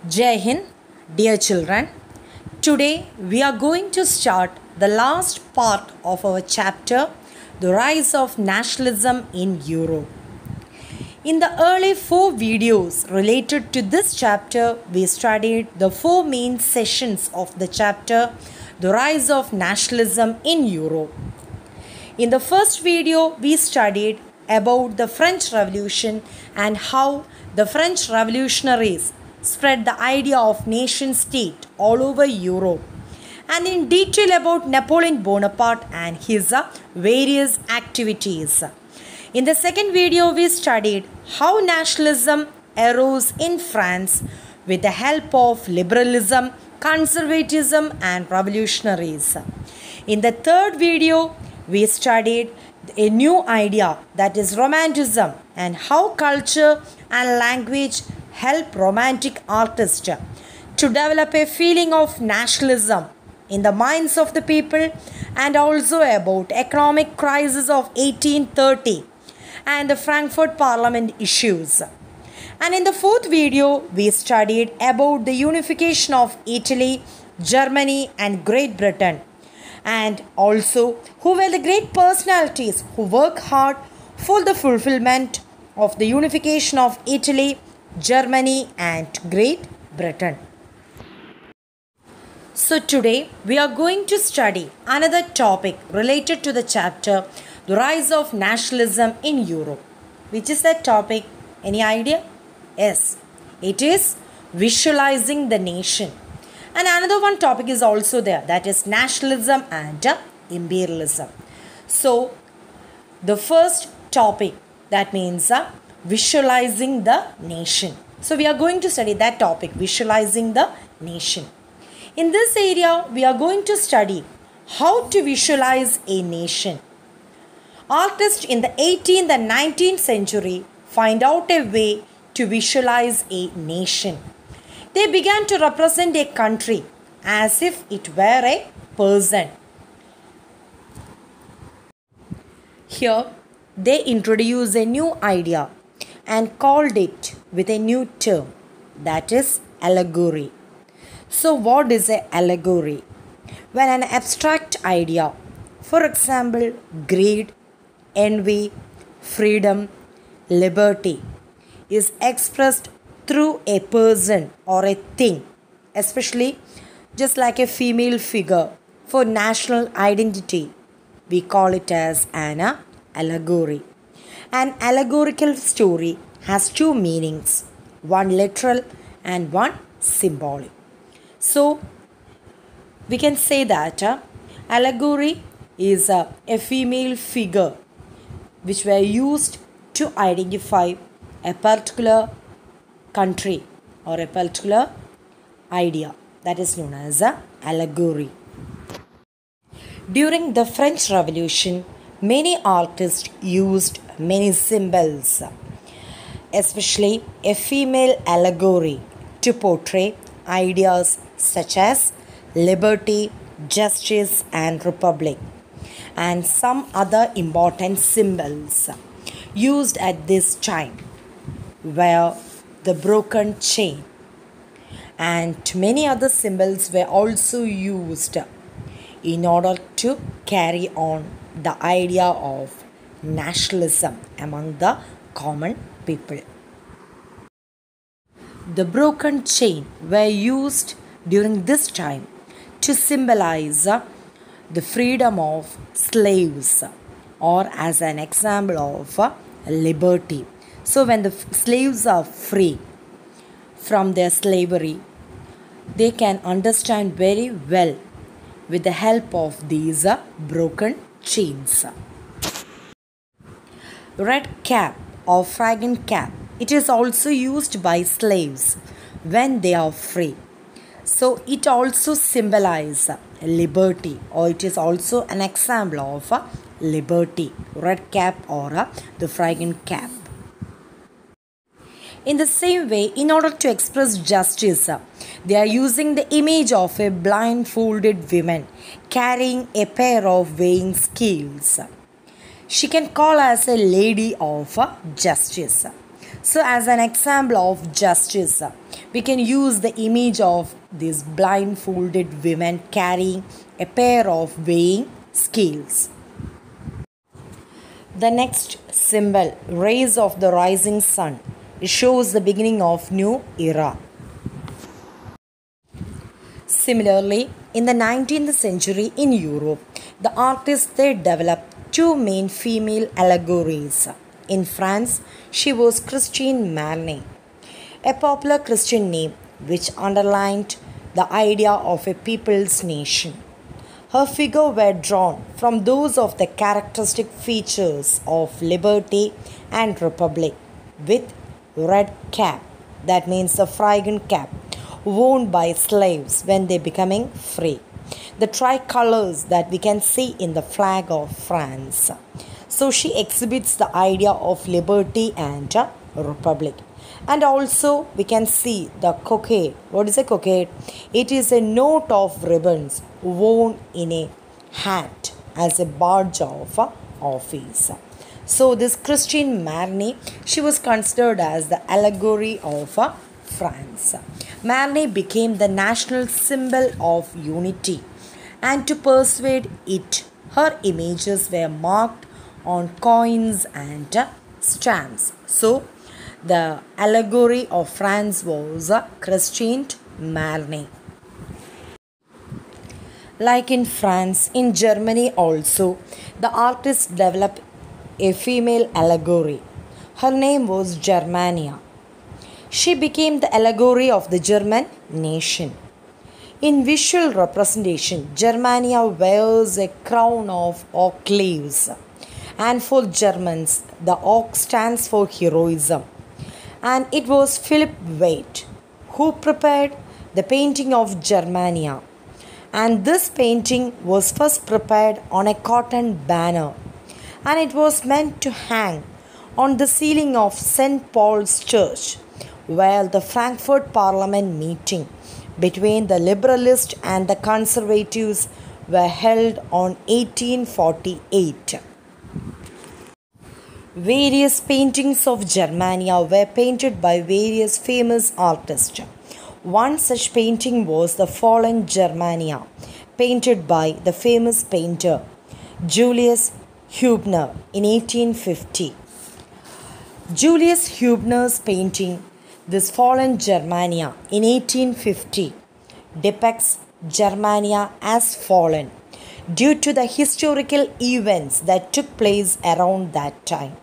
Jai Hind, dear children. Today we are going to start the last part of our chapter, The Rise of Nationalism in Europe. In the early 4 videos related to this chapter, we studied the 4 main sessions of the chapter, The Rise of Nationalism in Europe. In the first video, we studied about the French Revolution and how the French revolutionaries spread the idea of nation state all over Europe, and in detail about Napoleon Bonaparte and his various activities. In the second video, we studied how nationalism arose in France with the help of liberalism, conservatism and revolutionaries. In the third video, we studied a new idea, that is Romanticism, and how culture and language help romantic artists to develop a feeling of nationalism in the minds of the people, and also about economic crisis of 1830 and the Frankfurt Parliament issues. And in the fourth video, we studied about the unification of Italy, Germany and Great Britain, and also who were the great personalities who work hard for the fulfillment of the unification of Italy, Germany and Great Britain. So today we are going to study another topic related to the chapter, The Rise of Nationalism in Europe. Which is that topic? Any idea? Yes, it is visualizing the nation. And another one topic is also there, that is nationalism and imperialism. So the first topic, that means visualizing the nation. So we are going to study that topic, visualizing the nation. In this area, we are going to study how to visualize a nation. Artists in the 18th and 19th century find out a way to visualize a nation. They began to represent a country as if it were a person. Here, they introduced a new idea and called it with a new term, that is allegory. So what is an allegory? When an abstract idea, for example, greed, envy, freedom, liberty, is expressed through a person or a thing, especially just like a female figure for national identity, we call it as an allegory. An allegorical story has 2 meanings, one literal and one symbolic. So we can say that allegory is a female figure which were used to identify a particular country or a particular idea, that is known as an allegory. During the French Revolution, many artists used many symbols, especially a female allegory, to portray ideas such as liberty, justice and republic, and some other important symbols used at this time were the broken chain, and many other symbols were also used in order to carry on the idea of nationalism among the common people. The broken chain were used during this time to symbolize the freedom of slaves, or as an example of liberty. So when the slaves are free from their slavery, they can understand very well with the help of these broken chains. Red cap or fragrant cap, it is also used by slaves when they are free. So it also symbolizes liberty, or it is also an example of liberty, red cap or the fragrant cap. In the same way, in order to express justice, they are using the image of a blindfolded woman carrying a pair of weighing scales. She can call as a lady of justice. So, as an example of justice, we can use the image of these blindfolded women carrying a pair of weighing scales. The next symbol, rays of the rising sun, it shows the beginning of new era. Similarly, in the 19th century in Europe, the artists they developed two main female allegories. In France, she was Christine Marne, a popular Christian name which underlined the idea of a people's nation. Her figure were drawn from those of the characteristic features of liberty and republic, with red cap, that means the fragrant cap, worn by slaves when they becoming free. The tricolors that we can see in the flag of France. So she exhibits the idea of liberty and republic. And also we can see the cockade. What is a cockade? It is a knot of ribbons worn in a hat as a badge of office. So this Christine Marne, she was considered as the allegory of France. Marne became the national symbol of unity, and to persuade it, her images were marked on coins and stamps. So the allegory of France was Christine Marne. Like in France, in Germany also, the artist developed a female allegory. Her name was Germania. She became the allegory of the German nation. In visual representation, Germania wears a crown of oak leaves. And for Germans, the oak stands for heroism. And it was Philip Waite who prepared the painting of Germania. And this painting was first prepared on a cotton banner, and it was meant to hang on the ceiling of St. Paul's Church, while the Frankfurt Parliament meeting between the liberalists and the conservatives were held on 1848. Various paintings of Germania were painted by various famous artists. One such painting was the Fallen Germania, painted by the famous painter Julius Huebner in 1850. Julius Huebner's painting, This Fallen Germania in 1850, depicts Germania as fallen due to the historical events that took place around that time.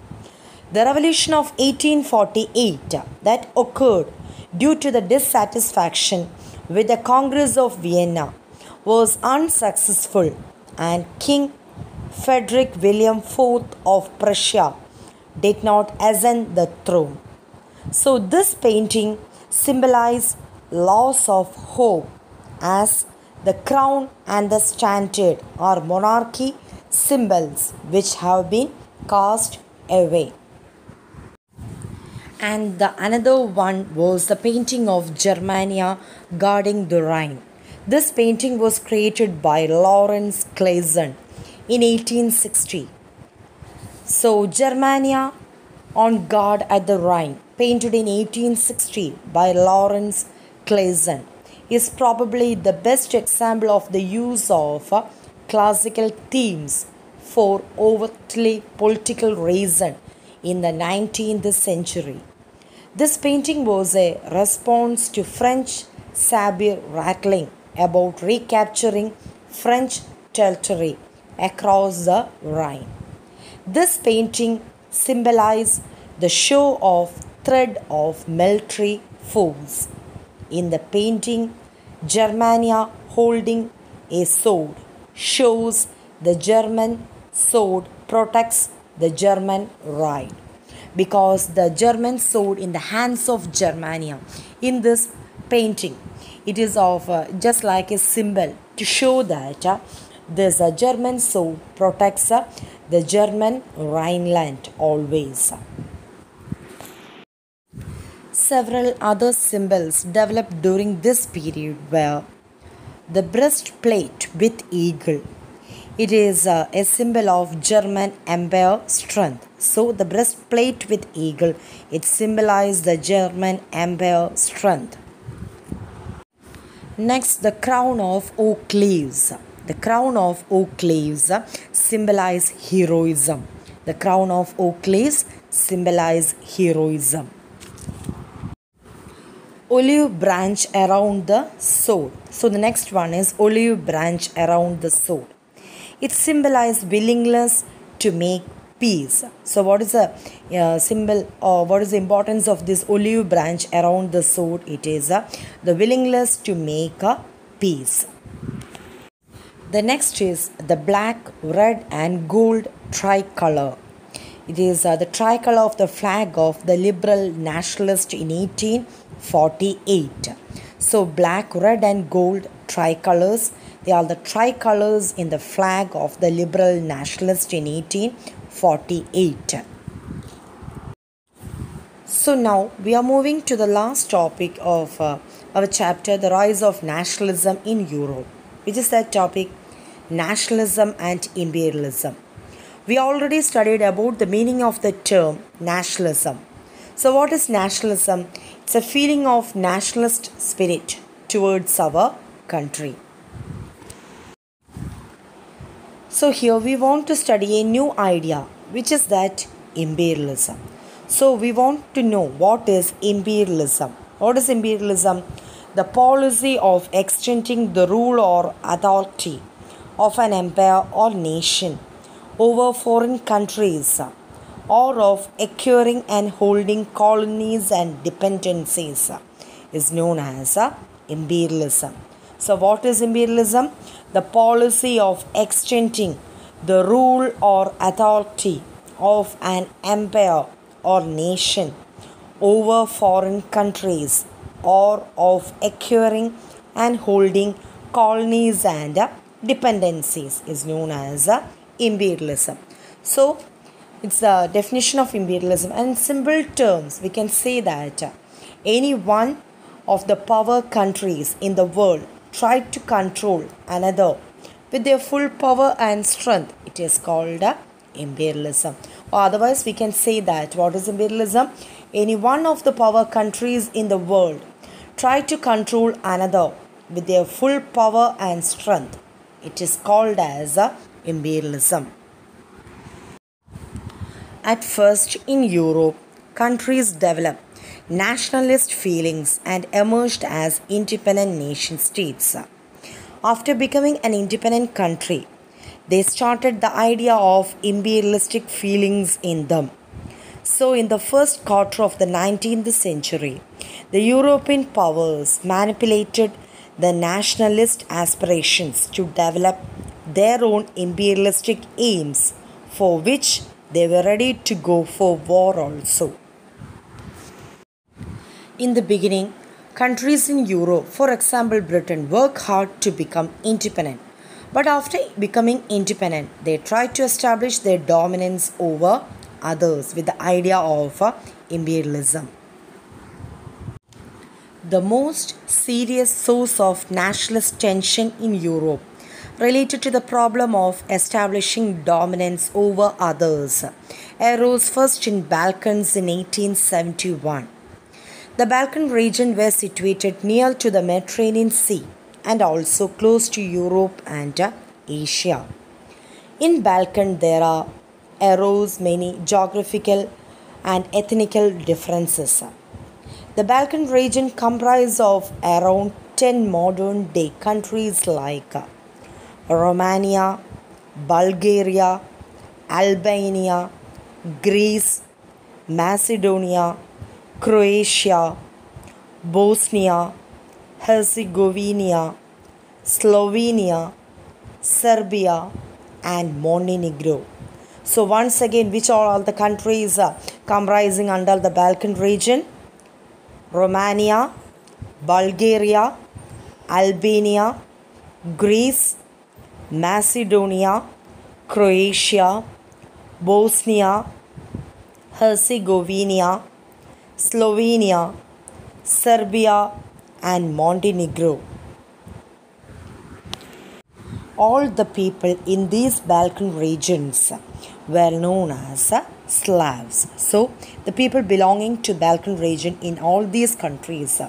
The revolution of 1848 that occurred due to the dissatisfaction with the Congress of Vienna was unsuccessful, and King Frederick William IV of Prussia did not ascend the throne. So this painting symbolized loss of hope, as the crown and the standard are monarchy symbols which have been cast away. And the another one was the painting of Germania guarding the Rhine. This painting was created by Lawrence Clason in 1860. So Germania on guard at the Rhine, painted in 1860 by Lawrence Clason, is probably the best example of the use of classical themes for overtly political reason in the 19th century. This painting was a response to French sabre rattling about recapturing French territory across the Rhine. This painting symbolized the show of threat of military force. In the painting, Germania holding a sword shows the German sword protects the German right, because the German sword in the hands of Germania in this painting, it is of just like a symbol to show that this German sword protects the German Rhineland always. Several other symbols developed during this period were the breastplate with eagle. It is a symbol of German Empire strength. So the breastplate with eagle, it symbolizes the German Empire strength. Next, the crown of oak leaves. The crown of oak leaves symbolize heroism. The crown of oak leaves symbolize heroism. Olive branch around the sword. So the next one is olive branch around the sword. It symbolizes willingness to make peace. So what is the symbol or what is the importance of this olive branch around the sword? It is the willingness to make a peace. The next is the black, red and gold tricolor. It is the tricolor of the flag of the liberal nationalist in 1848. So black, red and gold tricolors, they are the tricolors in the flag of the liberal nationalist in 1848. So now we are moving to the last topic of our chapter, the rise of nationalism in Europe. Which is that topic? Nationalism and imperialism. We already studied about the meaning of the term nationalism. So what is nationalism? It's a feeling of nationalist spirit towards our country. So here we want to study a new idea, which is that imperialism. So we want to know what is imperialism. What is imperialism? The policy of extending the rule or authority of an empire or nation over foreign countries, or of acquiring and holding colonies and dependencies, is known as imperialism. So what is imperialism? The policy of extending the rule or authority of an empire or nation over foreign countries, or of acquiring and holding colonies and dependencies, is known as imperialism. So it's the definition of imperialism, and in simple terms we can say that any one of the power countries in the world tried to control another with their full power and strength, it is called imperialism. Or otherwise we can say that what is imperialism? Any one of the power countries in the world tried to control another with their full power and strength, it is called as imperialism. At first, in Europe, countries developed nationalist feelings and emerged as independent nation states. After becoming an independent country, they started the idea of imperialistic feelings in them. So, in the first quarter of the 19th century, the European powers manipulated the nationalist aspirations to develop their own imperialistic aims, for which they were ready to go for war also. In the beginning, countries in Europe, for example Britain, worked hard to become independent. But after becoming independent, they tried to establish their dominance over others with the idea of imperialism. The most serious source of nationalist tension in Europe related to the problem of establishing dominance over others arose first in Balkans in 1871. The Balkan region were situated near to the Mediterranean Sea and also close to Europe and Asia. In Balkan there arose many geographical and ethnical differences. The Balkan region comprised of around 10 modern day countries like Romania, Bulgaria, Albania, Greece, Macedonia, Croatia, Bosnia, Herzegovina, Slovenia, Serbia and Montenegro. So once again, which are all the countries comprising under the Balkan region? Romania, Bulgaria, Albania, Greece, Macedonia, Croatia, Bosnia, Herzegovina, Slovenia, Serbia and Montenegro. all the people in these Balkan regions were known as Slavs. So the people belonging to Balkan region in all these countries,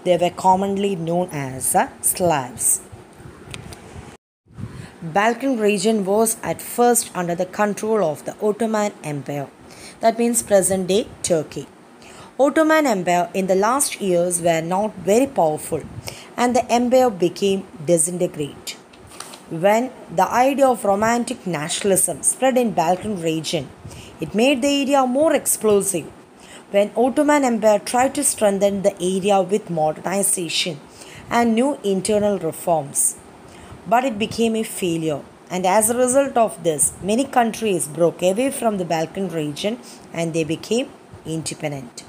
they were commonly known as Slavs. Balkan region was at first under the control of the Ottoman Empire. That means present day Turkey. Ottoman Empire in the last years were not very powerful and the empire became disintegrated. When the idea of romantic nationalism spread in Balkan region, it made the area more explosive. When Ottoman Empire tried to strengthen the area with modernization and new internal reforms, but it became a failure. And as a result of this, many countries broke away from the Balkan region and they became independent.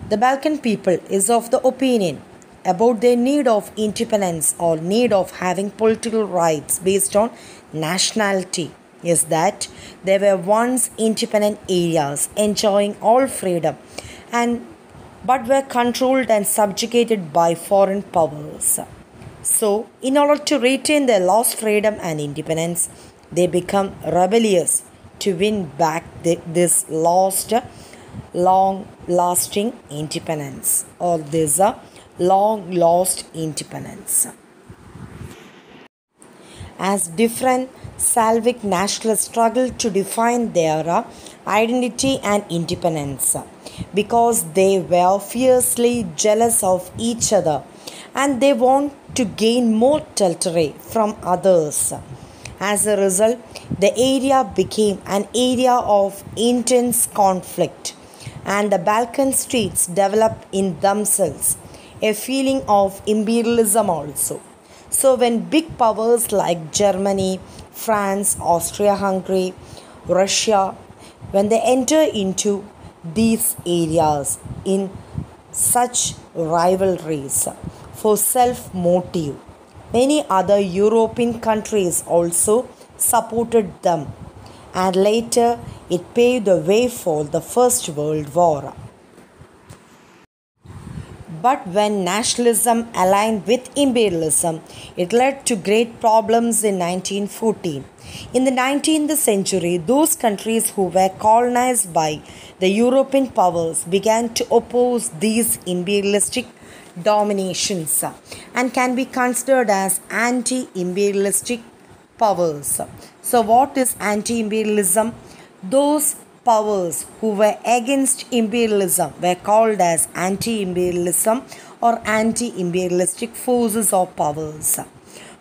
The Balkan people is of the opinion about their need of independence or need of having political rights based on nationality is that they were once independent areas enjoying all freedom and but were controlled and subjugated by foreign powers. So, in order to retain their lost freedom and independence, they become rebellious to win back this lost long-lasting independence or this long-lost independence. As different Slavic nationalists struggled to define their identity and independence because they were fiercely jealous of each other and they want to gain more territory from others. As a result, the area became an area of intense conflict and the Balkan states developed in themselves a feeling of imperialism also. So when big powers like Germany, France, Austria-Hungary, Russia, when they enter into these areas in such rivalries for self-motive, many other European countries also supported them and later it paved the way for the First World War. But when nationalism aligned with imperialism, it led to great problems in 1914. In the 19th century, those countries who were colonized by the European powers began to oppose these imperialistic dominations and can be considered as anti-imperialistic powers. So what is anti-imperialism? Those powers who were against imperialism were called as anti-imperialism or anti-imperialistic forces or powers.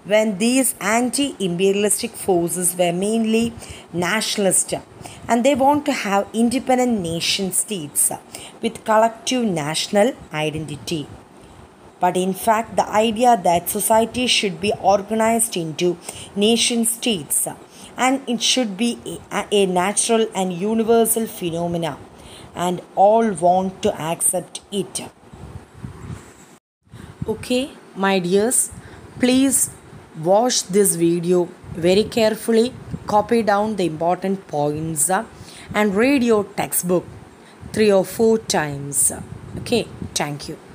When these anti-imperialistic forces were mainly nationalist and they want to have independent nation states with collective national identity. But in fact, the idea that society should be organized into nation states and it should be a natural and universal phenomena and all want to accept it. Okay, my dears, please watch this video very carefully, copy down the important points and read your textbook 3 or 4 times. Okay, thank you.